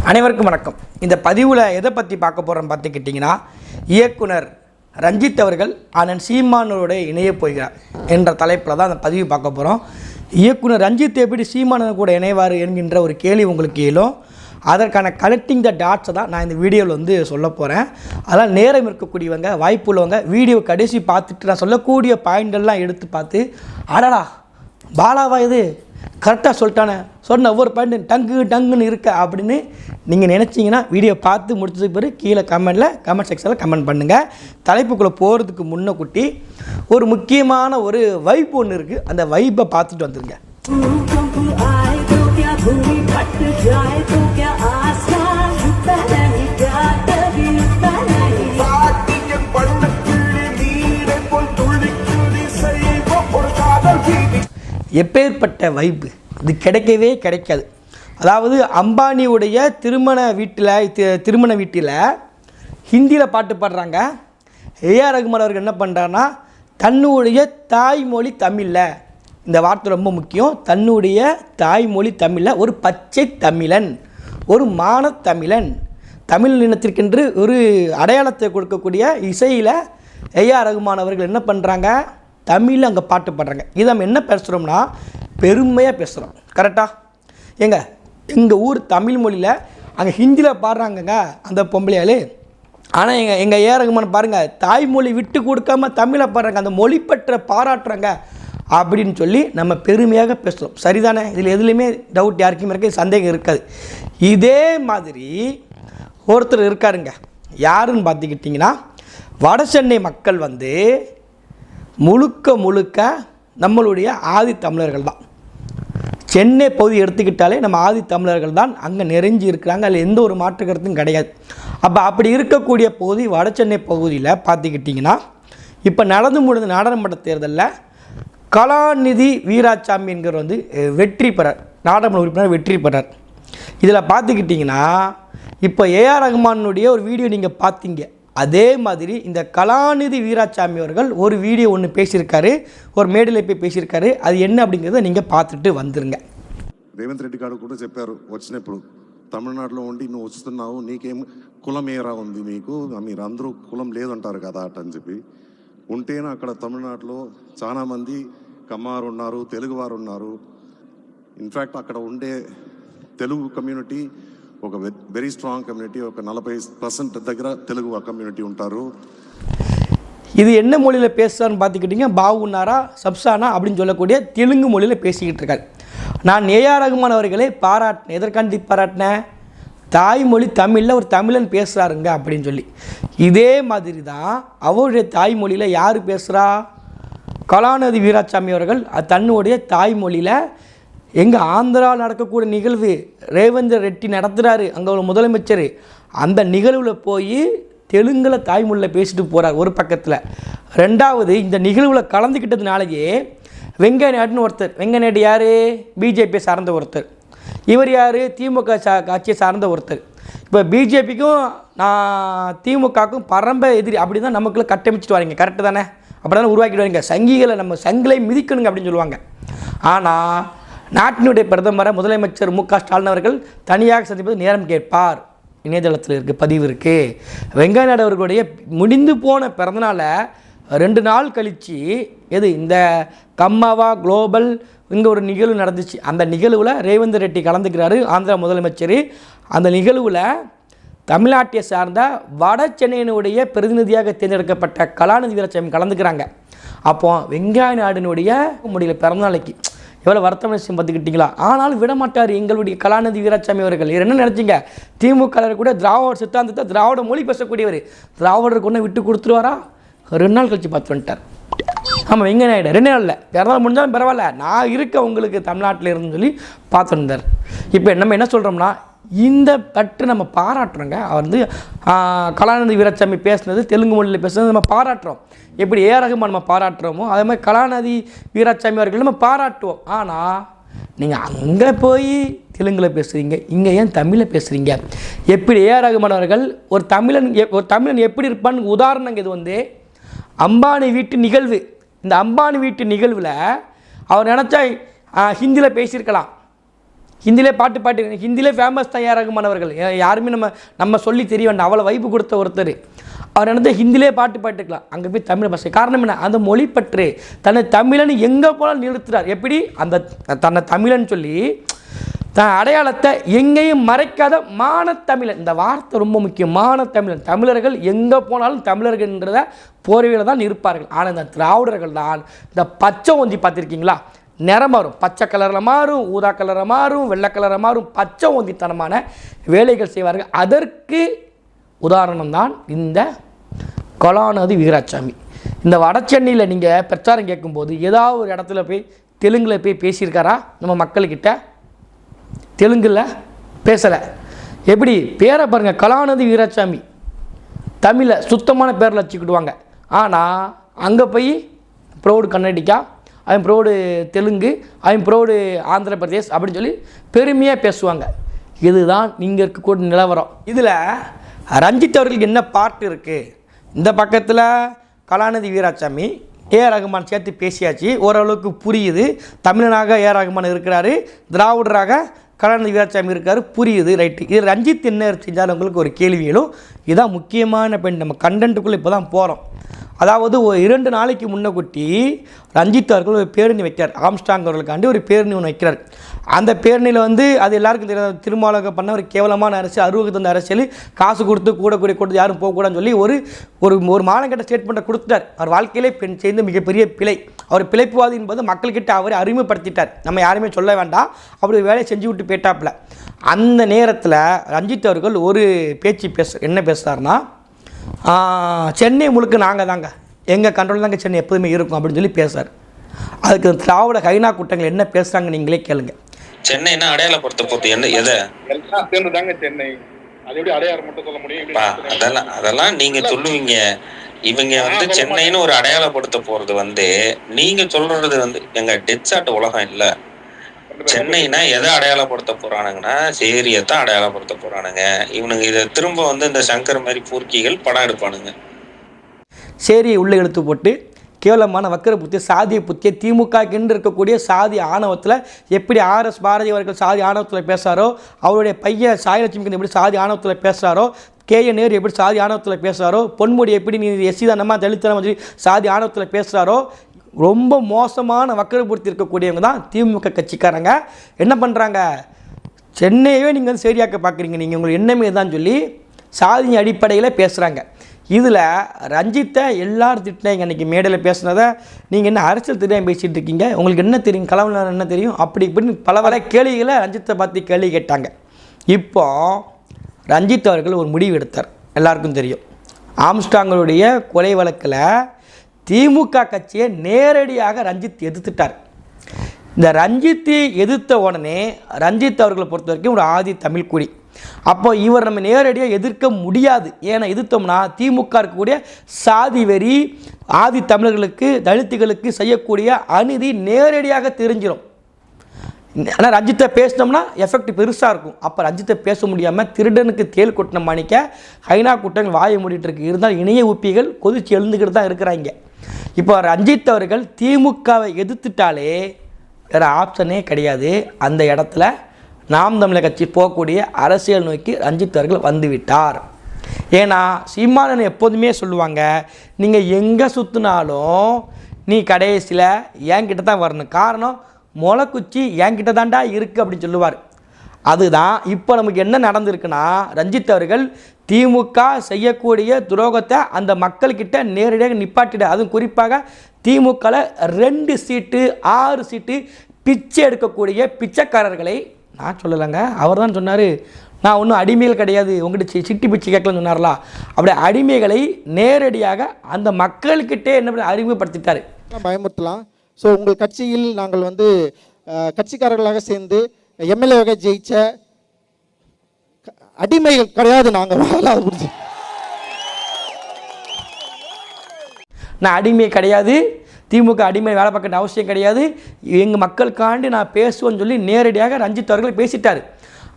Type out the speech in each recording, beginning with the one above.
அனைவருக்கும் வணக்கம். இந்த பதிவில் எதை பற்றி பார்க்க போகிறோம் பார்த்துக்கிட்டிங்கன்னா, இயக்குனர் ரஞ்சித் அவர்கள் அண்ணன் சீமானோட இணைய போகிறார் என்ற தலைப்பில் தான் அந்த பதிவு பார்க்க போகிறோம். இயக்குனர் ரஞ்சித் எப்படி சீமானன் கூட இணைவார் என்கின்ற ஒரு கேள்வி உங்களுக்கு எழும். அதற்கான கனெக்டிங் த டாட்ஸை தான் நான் இந்த வீடியோவில் சொல்ல போகிறேன். அதெல்லாம் நேரம் இருக்கக்கூடியவங்க, வாய்ப்பு உள்ளவங்க வீடியோ கடைசி பார்த்துட்டு நான் சொல்லக்கூடிய பாயிண்டெல்லாம் எடுத்து பார்த்து, அடடா பாலாவா இது கரெக்டாக சொல்லிட்டானே, சொன்ன ஒவ்வொரு பாயிண்ட் டங்குன்னு இருக்க அப்படின்னு நீங்கள் நினச்சிங்கன்னா வீடியோ பார்த்து முடிச்சதுக்கு பிறகு கீழே கமெண்ட் செக்ஷனில் கமெண்ட் பண்ணுங்கள். தலைப்புக்குள்ளே போகிறதுக்கு முன்னக்கூட்டி ஒரு முக்கியமான ஒரு வைப் ஒன்று இருக்குது, அந்த வைப்பை பார்த்துட்டு வந்துடுங்க. எப்பேற்பட்ட வைப்பு இது கிடைக்கவே கிடைக்காது. அதாவது அம்பானியுடைய திருமண வீட்டில் ஹிந்தியில் பாட்டு பாடுறாங்க. ஏஆர் ரகுமான் அவர்கள் என்ன பண்ணுறாருன்னா, தன்னுடைய தாய்மொழி தமிழில், இந்த வார்த்தை ரொம்ப முக்கியம், தன்னுடைய தாய்மொழி தமிழில் ஒரு பச்சை தமிழன், ஒரு மானத்தமிழன், தமிழ் இனத்திற்கென்று ஒரு அடையாளத்தை கொடுக்கக்கூடிய இசையில் ஏஆர் ரகுமான் அவர்கள் என்ன பண்ணுறாங்க, தமிழில் அங்கே பாட்டு பாடுறாங்க. இதை நம்ம என்ன பேசுகிறோம்னா பெருமையாக பேசுகிறோம். கரெக்டாக எங்கள் ஊர் தமிழ் மொழியில் அங்கே ஹிந்தியில் பாடுறாங்கங்க அந்த பொம்பளையாள். ஆனால் எங்கள் ஏஆர் ரகுமான் பாருங்கள், தாய்மொழி விட்டு கொடுக்காம தமிழை பாடுறாங்க, அந்த மொழி பற்ற பாராட்டுறாங்க அப்படின்னு சொல்லி நம்ம பெருமையாக பேசுகிறோம். சரிதானே? இதில் எதுலேயுமே டவுட் யாருக்குமே இருக்க சந்தேகம் இருக்காது. இதே மாதிரி ஒருத்தர் இருக்காருங்க. யாருன்னு பார்த்துக்கிட்டிங்கன்னா, வட சென்னை மக்கள் முழுக்க நம்மளுடைய ஆதி தமிழர்கள் தான். சென்னை பகுதி எடுத்துக்கிட்டாலே நம்ம ஆதி தமிழர்கள் தான் அங்கே நிறைஞ்சி இருக்கிறாங்க. அதில் எந்த ஒரு மாற்று கருத்தும் கிடையாது. அப்படி இருக்கக்கூடிய பகுதி வட சென்னை பகுதியில் பார்த்துக்கிட்டிங்கன்னா, இப்போ நடந்து முடிந்த நாடாளுமன்ற தேர்தலில் கலாநிதி வீராசாமி என்கிற வெற்றி பெறார், நாடாளுமன்ற உறுப்பினர் வெற்றி பெறார். இதில் பார்த்துக்கிட்டிங்கன்னா, இப்போ ஏஆர் ரகுமானுடைய ஒரு வீடியோ நீங்கள் பார்த்தீங்க, அதே மாதிரி இந்த கலாநிதி வீராசாமி அவர்கள் ஒரு வீடியோ ஒன்று பேசியிருக்காரு, ஒரு மேடையில் போய் பேசியிருக்காரு. அது என்ன அப்படிங்கிறத நீங்கள் பார்த்துட்டு வந்துருங்க. రేవంత్ రెడ్డి గారు కూడా చెప్పారు వచ్చినప్పుడు, తమిళనాడులో ఉండి నువ్వు వస్తున్నావు, నీకేం కులం ఏరా ఉంది, మీకు మీరు అందరూ కులం లేదంటారు కదా అని చెప్పి. ఉంటేనే అక్కడ తమిళనాడులో చాలామంది కమ్మారు ఉన్నారు, తెలుగువారు ఉన్నారు. ఇన్ఫ్యాక్ట్ అక్కడ ఉండే తెలుగు కమ్యూనిటీ ఒక వెరీ స్ట్రాంగ్ కమ్యూనిటీ, ఒక 40% దగ్గర తెలుగు కమ్యూనిటీ ఉంటారు. இது என்ன மொழியில் பேசுகிறான்னு பார்த்துக்கிட்டிங்க, பாவுனாரா சப்சானா அப்படின்னு சொல்லக்கூடிய தெலுங்கு மொழியில் பேசிக்கிட்டு இருக்காரு. நான் ஏஆர் ரகுமான் அவர்களை பாராட்டினேன். எதற்காண்டி பாராட்டினேன்? தாய்மொழி தமிழில் ஒரு தமிழன் பேசுகிறாருங்க அப்படின்னு சொல்லி. இதே மாதிரி தான் அவருடைய தாய்மொழியில் யார் பேசுகிறா? கலாநிதி வீராசாமி அவர்கள் தன்னுடைய தாய்மொழியில் எங்கள் ஆந்திராவில் நடக்கக்கூடிய நிகழ்வு ரேவந்த் ரெட்டி நடத்துகிறாரு, அங்கே ஒரு முதலமைச்சர், அந்த நிகழ்வில் போய் தெலுங்கில் தாய்மொழியில் பேசிட்டு போகிறார் ஒரு பக்கத்தில். ரெண்டாவது, இந்த நிகழ்வில் கலந்துக்கிட்டதுனாலேயே வெங்கைய நாயுடுன்னு ஒருத்தர், வெங்கைய நாயுடு யார்? பிஜேபியை சார்ந்த ஒருத்தர். இவர் யார்? திமுக கட்சியை சார்ந்த ஒருத்தர். இப்போ பிஜேபிக்கும் திமுகவுக்கும் பரம்ப எதிரி அப்படி தான் நமக்குள்ளே கட்டமைச்சிட்டு வரீங்க. கரெக்டு தானே? அப்படி தானே உருவாக்கிட்டு வரீங்க. சங்கிகளை நம்ம சங்கிலை மிதிக்கணுங்க அப்படின்னு சொல்லுவாங்க. ஆனால் நாட்டினுடைய பிரதமரை முதலமைச்சர் மு க ஸ்டாலின் அவர்கள் தனியாக சந்திப்பது நேரம் கேட்பார். இணையதளத்தில் இருக்குது, பதிவு இருக்குது. வெங்கைய நாயுடு அவர்களுடைய முடிந்து போன பிறந்தநாளை 2 நாள் கழித்து இந்த கம்மாவா குளோபல் இங்கே ஒரு நிகழ்வு நடந்துச்சு. அந்த நிகழ்வில் ரேவந்த் ரெட்டி கலந்துக்கிறாரு, ஆந்திரா முதலமைச்சர். அந்த நிகழ்வில் தமிழ்நாட்டை சார்ந்த வட சென்னையினுடைய பிரதிநிதியாக தேர்ந்தெடுக்கப்பட்ட கலாநிதி வீராசாமி கலந்துக்கிறாங்க. அப்போ வெங்கைய நாயுடுனுடைய முடியல பிறந்தநாளைக்கு எவ்வளோ வருத்தம் விஷயம் பார்த்துக்கிட்டிங்களா? ஆனாலும் விடமாட்டார் எங்களுடைய கலாநிதி வீராசாமி அவர்கள். என்ன நினச்சிங்க? திமுக கூட திராவிட சித்தாந்தத்தை, திராவிட மொழி பேசக்கூடியவர், திராவிடருக்கு ஒன்று விட்டு கொடுத்துருவாரா? 2 நாள் கழித்து பார்த்து வந்துட்டார். ஆமாம், வெங்கைய நாயுடு 2 நாளில் பிறந்தாலும் முடிஞ்சாலும் பரவாயில்ல, நான் இருக்க உங்களுக்கு தமிழ்நாட்டில் இருந்து சொல்லி பார்த்து வந்தார். இப்போ நம்ம என்ன சொல்கிறோம்னா, இந்த பற்று நம்ம பாராட்டுறோங்க. அவர் கலாநிதி வீராசாமி பேசுனது, தெலுங்கு மொழியில் பேசுனது நம்ம பாராட்டுறோம். எப்படி ஏஆர் ரகுமான் நம்ம பாராட்டுறோமோ அதே மாதிரி கலாநிதி வீராசாமி அவர்கள் நம்ம பாராட்டுவோம். ஆனால் நீங்கள் அங்கே போய் தெலுங்கில் பேசுகிறீங்க, இங்கே ஏன் தமிழில் பேசுகிறீங்க? எப்படி ஏஆர் ரகுமான் அவர்கள் ஒரு தமிழன் எப்படி இருப்பான்னு உதாரணங்க. இது அம்பானி வீட்டு நிகழ்வு. இந்த அம்பானி வீட்டு நிகழ்வில் அவர் நினச்சா ஹிந்தியில் பேசியிருக்கலாம். ஹிந்திலே பாட்டு ஹிந்திலே ஃபேமஸ் தான் ஏஆர் ரகுமான் அவர்கள். யாருமே நம்ம சொல்லி தெரிய வேண்டாம், அவ்வளோ வைப்பு கொடுத்த ஒருத்தர். அவர் என்ன ஹிந்திலே பாட்டுக்கலாம், அங்கே போய் தமிழ் பாஷை. காரணம் என்ன? அந்த மொழிப்பற்று. தன்னை தமிழன் எங்கே போனாலும் நிறுத்துறார். எப்படி? அந்த தன்னை தமிழன் சொல்லி தன் அடையாளத்தை எங்கேயும் மறைக்காத மானத்தமிழன். இந்த வார்த்தை ரொம்ப முக்கியம், மானத்தமிழன். தமிழர்கள் எங்கே போனாலும் தமிழர்கள்ன்றத போர்வையில் தான் இருப்பார்கள். ஆனால் இந்த திராவிடர்கள் தான் இந்த பச்சை ஒந்தி பார்த்துருக்கீங்களா, நிறம் மாறும், பச்சை கலரில் மாறும், ஊதா கலரில் மாறும், வெள்ளை கலரில் மாறும், பச்சை ஒந்தித்தனமான வேலைகள் செய்வார்கள். அதற்கு உதாரணம் தான் இந்த கலாநிதி வீராசாமி. இந்த வடசென்னையில் நீங்கள் பிரச்சாரம் கேட்கும்போது ஏதாவது ஒரு இடத்துல போய் தெலுங்கில் போய் பேசியிருக்காரா? நம்ம மக்கள்கிட்ட தெலுங்கில் பேசலை. எப்படி பேரை பாருங்கள், கலாநிதி வீராசாமி. தமிழை சுத்தமான பேரில் வச்சுக்கிடுவாங்க. ஆனால் அங்கே போய் proud Kannadiga, I'm proud Telugu, I'm proud Andhra Pradesh அப்படின்னு சொல்லி பெருமையாக பேசுவாங்க. இதுதான் இங்கே இருக்கக்கூடிய நிலவரம். இதில் ரஞ்சித் அவர்களுக்கு என்ன பார்ட் இருக்குது? இந்த பக்கத்தில் கலாநிதி வீராசாமி, ஏஆர் ரகுமான் சேர்த்து பேசியாச்சு, ஓரளவுக்கு புரியுது. தமிழனாக ஏஆர் ரகுமான் இருக்கிறாரு, திராவிடராக கலாநிதி வீராசாமி இருக்கார், புரியுது, ரைட்டு. இது ரஞ்சித் என்ன செஞ்சாலும் உங்களுக்கு ஒரு கேள்விகளும். இதுதான் முக்கியமான பெண். நம்ம கண்டென்ட்டுக்குள்ளே இப்போ தான் போகிறோம். அதாவது ஒரு 2 நாளைக்கு முன்னக்கூட்டி ரஞ்சித் அவர்கள் ஒரு பேரணி வைக்கிறார். ஆம்ஸ்டாங் அவர்களுக்காண்டி ஒரு பேரணி ஒன்று வைக்கிறார். அந்த பேரணியில் அது எல்லாருக்கும் தெரியாது, திருமாவளவன் பண்ண ஒரு கேவலமான அரசியல், அருவக்கு தந்த அரசியல், காசு கொடுத்து கூடக்கூடிய யாரும் போகக்கூடாதுன்னு சொல்லி ஒரு மானங்கட்ட ஸ்டேட்மெண்ட்டை கொடுத்துட்டார். அவர் வாழ்க்கையிலே செய்த மிகப்பெரிய பிழை. அவர் பிழைப்புவாதி என்பது மக்கள்கிட்ட அவரை அறிமுகப்படுத்திட்டார். நம்ம யாருமே சொல்ல வேண்டாம், அப்படி வேலையை செஞ்சு விட்டு போயிட்டாப்புல. அந்த நேரத்தில் ரஞ்சித் அவர்கள் ஒரு பேச்சு என்ன பேசுகிறாருன்னா, சென்னை முழுக்க நாங்கள் தாங்க, எங்கள் கண்ட்ரோல் தாங்க சென்னை எப்போதுமே இருக்கும் அப்படின்னு சொல்லி பேசுகிறார். அதுக்கு திராவிட ஹைனா கூட்டங்கள் என்ன பேசுகிறாங்க நீங்களே கேளுங்க. சென்னைனா அடையாளப்படுத்த போது என்ன எதை சென்னை அது எப்படி அடையாளம் மட்டும் சொல்ல முடியும்? அதெல்லாம் நீங்க சொல்லுவீங்க. இவங்க சென்னைன்னு ஒரு அடையாளப்படுத்த போறது நீங்க சொல்றது எங்க டெட்சாட் உலகம் இல்ல. சென்னைனா எதை அடையாளப்படுத்த போறானுங்கன்னா சேரியத்தான் அடையாளப்படுத்த போறானுங்க. இவனுங்க இதை திரும்ப இந்த சங்கர் மாதிரி பூர்க்கிகள் படம் எடுப்பானுங்க. சேரியை உள்ள இழுத்து போட்டு கேவலமான வக்கர புத்திய சாதிய புத்திய திமுக என்று இருக்கக்கூடிய சாதி ஆணவத்தில் எப்படி ஆர்எஸ் பாரதி அவர்கள் சாதி ஆணவத்தில் பேசுகிறாரோ, அவருடைய பையன் சாயலட்சுமி எப்படி சாதி ஆணவத்தில் பேசுகிறாரோ, கேஏ நேரு எப்படி சாதி ஆணவத்தில் பேசுகிறாரோ, பொன்முடி எப்படி நீ எஸ்சி தானமா தலித்தனமா சொல்லி சாதி ஆணவத்தில் பேசுகிறாரோ, ரொம்ப மோசமான வக்கரபுர்த்தி இருக்கக்கூடியவங்க தான் திமுக கட்சிக்காரங்க. என்ன பண்ணுறாங்க? சென்னையவே நீங்கள் சரியாக்க பார்க்குறீங்க, நீங்கள் உங்களுக்கு எண்ணமே தான் சொல்லி சாதி அடிப்படையில் பேசுகிறாங்க. இதில் ரஞ்சித்தை எல்லாரும் திட்டினாங்க. அன்றைக்கி மேடையில் பேசுனதை நீங்கள் என்ன அரசியல் தெரியாமல் பேசிகிட்டு இருக்கீங்க, உங்களுக்கு என்ன தெரியும், கலவரம் என்ன தெரியும், அப்படி இப்படின்னு பல கேள்விகளை ரஞ்சித்தை பார்த்து கேள்வி கேட்டாங்க. இப்போ ரஞ்சித் அவர்கள் ஒரு முடிவு எடுத்தார். எல்லாருக்கும் தெரியும், ஆம்ஸ்டாங்களுடைய கொலை வழக்கில் திமுக கட்சியை நேரடியாக ரஞ்சித் எதிர்த்துட்டார். இந்த ரஞ்சித்தை எதிர்த்த உடனே ரஞ்சித் அவர்களை பொறுத்த வரைக்கும் ஒரு ஆதி தமிழ் குடி. அப்போ இவர் நம்ம நேரடியாக எதிர்க்க முடியாது. ஏன்னா எதிர்த்தோம்னா திமுக இருக்கக்கூடிய சாதி வெறி, ஆதி தமிழர்களுக்கு தலித்துகளுக்கு செய்யக்கூடிய அநீதி நேரடியாக தெரிஞ்சிடும். ஆனால் ரஞ்சித்தை பேசினோம்னா எஃபெக்ட் பெருசாக இருக்கும். அப்போ ரஞ்சித்தை பேச முடியாமல் திருடனுக்கு தேல் கொட்டின மாணிக்க ஹைனா கூட்டங்கள் வாய மூடிட்டு இருக்கு. இருந்தால் இணைய உப்பிகள் கொதிச்சு எழுந்துக்கிட்டு தான் இருக்கிறாங்க. இப்போ ரஞ்சித் அவர்கள் திமுகவை எதிர்த்துட்டாலே வேறு ஆப்ஷனே கிடையாது. அந்த இடத்துல நாம் தமிழர் கட்சி போகக்கூடிய அரசியல் நோக்கி ரஞ்சித் அவர்கள் வந்துவிட்டார். ஏன்னா சீமானன் எப்போதுமே சொல்லுவாங்க, நீங்கள் எங்கே சுற்றினாலும் நீ கடைசியில் என்கிட்ட தான் வரணும். காரணம் முளைக்குச்சி என்கிட்ட தாண்டா இருக்குது அப்படின்னு சொல்லுவார். அதுதான் இப்போ நமக்கு என்ன நடந்திருக்குன்னா, ரஞ்சித் அவர்கள் திமுக செய்யக்கூடிய துரோகத்தை அந்த மக்கள்கிட்ட நேரடியாக நிப்பாட்டிட. அதுவும் குறிப்பாக திமுகவில் 2 சீட்டு 6 சீட்டு பிச்சை எடுக்கக்கூடிய பிச்சைக்காரர்களை நான் சொல்லலைங்க, அவர் தான் சொன்னார். நான் ஒன்றும் அடிமைகள் கிடையாது, உங்கள்கிட்ட சிட்டி பிச்சை கேட்கலன்னு சொன்னார்லா. அப்படி அடிமைகளை நேரடியாக அந்த மக்கள்கிட்டே என்ன அறிமுகப்படுத்திட்டார். பயமுறுத்தலாம். ஸோ உங்கள் கட்சியில் நாங்கள் கட்சிக்காரர்களாக சேர்ந்து எம்எல்ஏவாக ஜெயிச்ச அடிமைகள் கிடையாது. நாங்கள் நான் அடிமை கிடையாது, திமுக அடிமை வேலை பார்க்க அவசியம் கிடையாது, எங்கள் மக்களுக்காண்டி நான் பேசுவேன்னு சொல்லி நேரடியாக ரஞ்சித் அவர்கள் பேசிட்டார்.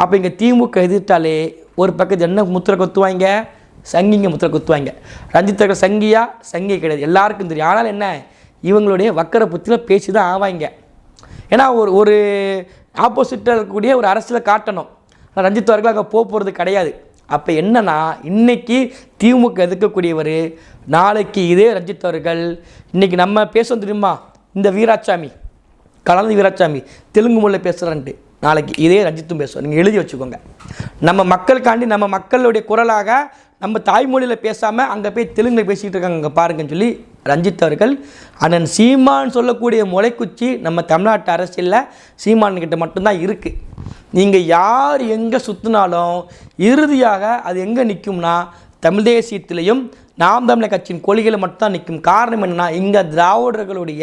அப்போ இங்கே திமுக எதிர்த்தாலே ஒரு பக்கத்து என்ன முத்திரை கொத்துவாங்க, சங்கிங்க முத்திரை குத்துவாங்க. ரஞ்சித் அவர்கள் சங்கியா? சங்கி கிடையாது, எல்லாருக்கும் தெரியும். ஆனால் என்ன, இவங்களுடைய வக்கர புத்தியில் பேசி தான் ஆவாங்க. ஏன்னா ஒரு ஆப்போசிட்டாக இருக்கக்கூடிய ஒரு அரசியலை காட்டணும். ரஞ்சித் அவர்கள் அங்கே போகிறது கிடையாது. அப்போ என்னன்னா, இன்றைக்கி திமுக எதிர்க்கக்கூடியவர், நாளைக்கு இதே ரஞ்சித் அவர்கள், இன்றைக்கி நம்ம பேசுவோம் தெரியுமா, இந்த வீராசாமி கலந்து வீராசாமி தெலுங்கு மொழியில் பேசுகிறான்ட்டு, நாளைக்கு இதே ரஞ்சித்தும் பேசுவோம். நீங்கள் எழுதி வச்சுக்கோங்க. நம்ம மக்களுக்காண்டி, நம்ம மக்களுடைய குரலாக நம்ம தாய்மொழியில் பேசாமல் அங்கே போய் தெலுங்கில் பேசிகிட்டு இருக்காங்க, அங்கே பாருங்கன்னு சொல்லி ரஞ்சித் அவர்கள், அண்ணன் சீமான் சொல்லக்கூடிய முளைக்குச்சி நம்ம தமிழ்நாட்டு அரசியலில் சீமான்கிட்ட மட்டும்தான் இருக்குது. நீங்கள் யார் எங்கே சுற்றினாலும் இறுதியாக அது எங்கே நிற்கும்னா தமிழ் தேசியத்திலையும் நாம் தமிழர் கட்சியின் கொள்கையில் மட்டும்தான் நிற்கும். காரணம் என்னென்னா, இங்கே திராவிடர்களுடைய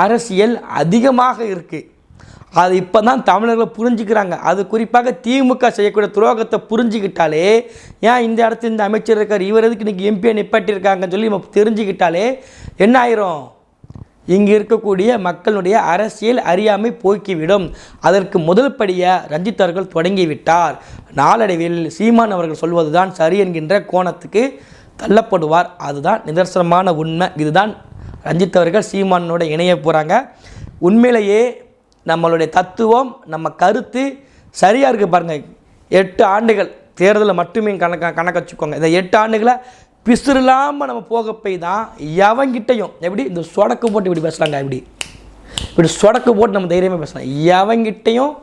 அரசியல் அதிகமாக இருக்குது. அது இப்போ தான் தமிழர்களை புரிஞ்சுக்கிறாங்க. அது குறிப்பாக திமுக செய்யக்கூடிய துரோகத்தை புரிஞ்சுக்கிட்டாலே, ஏன் இந்த இடத்துல இந்த அமைச்சர் இருக்கார், இவர் எதுக்கு இன்றைக்கி எம்பியை நிப்பாட்டியிருக்காங்கன்னு சொல்லி நம்ம தெரிஞ்சுக்கிட்டாலே என்ன ஆயிரும், இங்கே இருக்கக்கூடிய மக்களுடைய அரசியல் அறியாமை போக்கிவிடும். அதற்கு முதல் படியாக ரஞ்சித் அவர்கள் தொடங்கிவிட்டார். நாளடைவில் சீமான் அவர்கள் சொல்வது தான் சரி என்கின்ற கோணத்துக்கு தள்ளப்படுவார். அதுதான் நிதர்சனமான உண்மை. இதுதான் ரஞ்சித் அவர்கள் சீமானோட இணைய போகிறாங்க. உண்மையிலேயே நம்மளுடைய தத்துவம், நம்ம கருத்து சரியாக இருக்குது பாருங்கள். 8 ஆண்டுகள் தேர்தலில் மட்டுமே கணக்கு வச்சுக்கோங்க. இந்த 8 ஆண்டுகளை பிசுறு இல்லாமல் நம்ம போக போய் தான் எவங்கிட்டையும் எப்படி இந்த சொடக்கு போட்டு இப்படி பேசுகிறாங்க, இப்படி சொடக்கு போட்டு நம்ம தைரியமாக பேசலாம். எவங்கிட்டையும்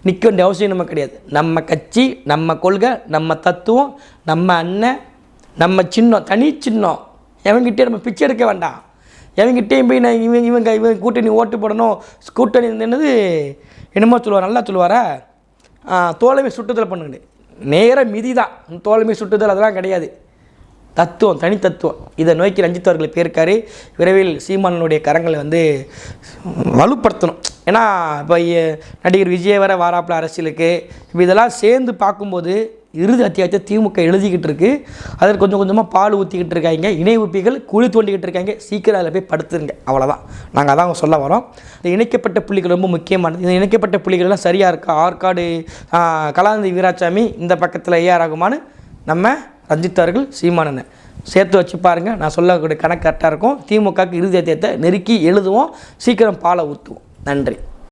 நிற்க வேண்டிய அவசியம் நம்ம கிடையாது. நம்ம கட்சி, நம்ம கொள்கை, நம்ம தத்துவம், நம்ம அண்ணன், நம்ம சின்னம், தனி சின்னம். எவங்கிட்டே நம்ம பிச்சை எடுக்க வேண்டாம். எவங்கிட்டேயும் போய் நான் இவங்க கூட்டணி ஓட்டு போடணும், கூட்டணி என்னது என்னமோ சொல்லுவார், நல்லா சொல்லுவாரா, தோழமை சுட்டுதல் பண்ணுங்க, நேராக மிதி தான். தோழமை சுட்டுதல் அதெல்லாம் கிடையாது. தத்துவம், தனி தத்துவம். இதை நோக்கி ரஞ்சித் அவர்கள் போயிருக்காரு. விரைவில் சீமானனுடைய கரங்களை வலுப்படுத்தணும். ஏன்னா இப்போ நடிகர் விஜய் வர வாராப்பில் அரசியலுக்கு இப்போ இதெல்லாம் சேர்ந்து பார்க்கும்போது இறுதி அத்தியாயத்தை திமுக எழுதிக்கிட்டு இருக்கு. அதில் கொஞ்சம் கொஞ்சமாக பால் ஊற்றிக்கிட்டு இருக்காங்க. இணை உப்பிகள் குழி தோண்டிக்கிட்டு இருக்காங்க. சீக்கிரம் அதில் போய் படுத்துருங்க. அவ்வளோதான், நாங்கள் அதான் சொல்ல வரோம். இந்த இணைக்கப்பட்ட புள்ளிகள் ரொம்ப முக்கியமானது. இந்த இணைக்கப்பட்ட புள்ளிகள்லாம் சரியாக இருக்கா? ஆற்காடு கலாநிதி வீராசாமி, இந்த பக்கத்தில் ஏஆர் ரகுமான், நம்ம ரஞ்சித் அவர்கள் சீமானனை சேர்த்து வச்சு பாருங்கள். நான் சொல்லக்கூடிய கணக்கு கரெக்டாக இருக்கும். திமுகவுக்கு இறுதி அத்தியாயத்தை நெருக்கி எழுதுவோம். சீக்கிரம் பாலை ஊற்றுவோம். நன்றி.